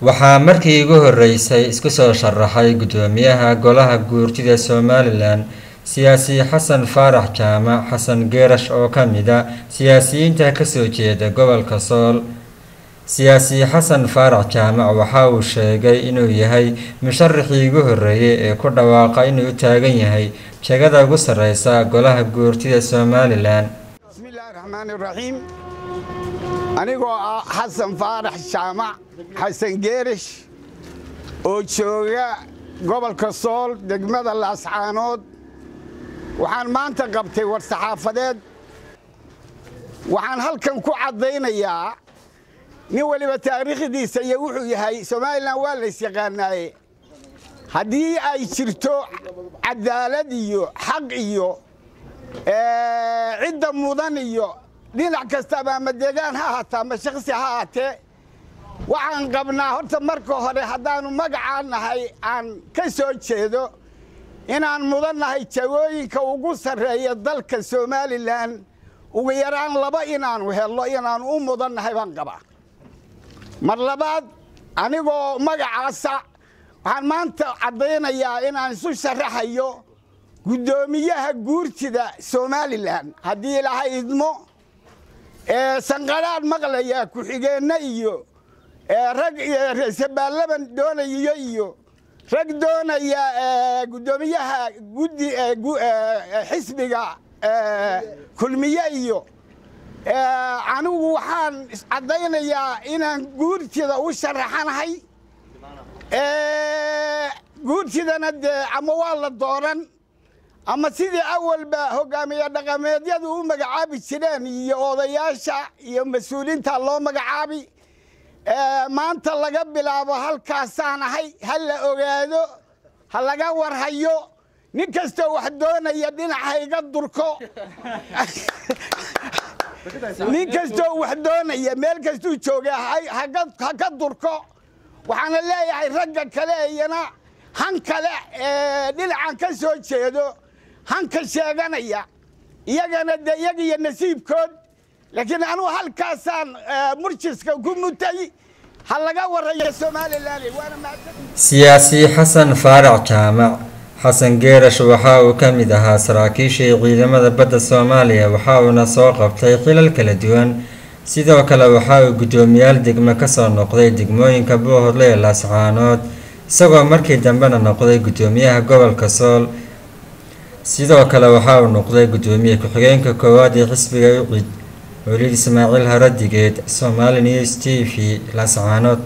waxaa markii ugu horeysay isku soo sharaxay gudoomiyaha golaha guurtida Somaliland siyaasi Xasan Faarax Jaamac Xasan Geerash oo kamida siyaasiyiinta ka soo jeeda gobolka Sool. siyaasi Xasan Faarax Jaamac waxa uu sheegay inuu yahay musharaxii ugu horeeyay ee ku dhawaaqay inuu taagan yahay jagada ugu sareysa golaha guurtida Somaliland. Bismillahirrahmanirrahim. anigoo Xasan Faarax Jaamac Xasan Geerash oo jooga gobolka Sool degmada Laascaanood waxaan maanta qabtay war saxaafadeed waxaan halkan ku cadeynayaa nin waliba taariikhdiisa iyo wuxuu yahay Somaliland waa la yaqaanay haddii ay jirto cadaalad iyo xaq iyo cidda mudan iyo dhinac kasta ma deegaan ha ahaataa ma shakhsi ha ahaatee waxaan qabnaa horta marka hore haddaanu magacaan nahay aan ka soo jeedo inaan mudannahay jagooyinka ugu sarreeya dalka Somaliland ugu yaraan laba inaan helo inaan u mudannahay baan qabaa. mar labaad anigoo magacaasa waxaan maanta cadeynayaa inaan isu sharaxayo gudoomiyaha guurtida Somaliland haddii ilaahay idmo sanqaraad maqlaya ku xigeenna iyo rag ra'iisul doonaya iyo rag doonaya gudoomiyaha guddi xisbiga kulmiye iyo anigu waxaan cadeynayaa inaan guurtida u sharaxanahay guurtidana ama waa la dooran ama sidii awalba hogaamiye dhaqameedyadu u magacaabi jireen iyo odayaasha iyo mas'uuliinta loo magacaabi maanta laga bilaabo halkaasaan ahay hal la ogaado hal laga warhayo nin kasta wax doonaya dhinaca iga durko nin kasta wax doonaya meel kasta jooga ha ka durko waxaan leeyahay ragga kale iyana han kale dhinacan ka soo jeedo hanka sheeganaya iyagana iyaga nasiibkood laakiin anu halkaasaan murjiska ku mutay hal laga warayo Somaliland siyaasi Xasan Faarax Jaamac Xasan Geerash waxa uu kamid ahaa saraakiisha ciidamada badda Soomaaliya waxa uu soo qabtay xilal kala duwan sidoo kale waxa uu gudoomiyaal degmo ka soo noqday degmooyinka Bohorle iyo Laascaanood isagoo markii dambena noqday gudoomiyaha gobolka Sool. sidoo kale waxa uu noqday gudoomiye ku-xigeenka koowaad ee xisbiga UCID Waliid Ismaaciil Haradigeed Somali News TV Laascaanood.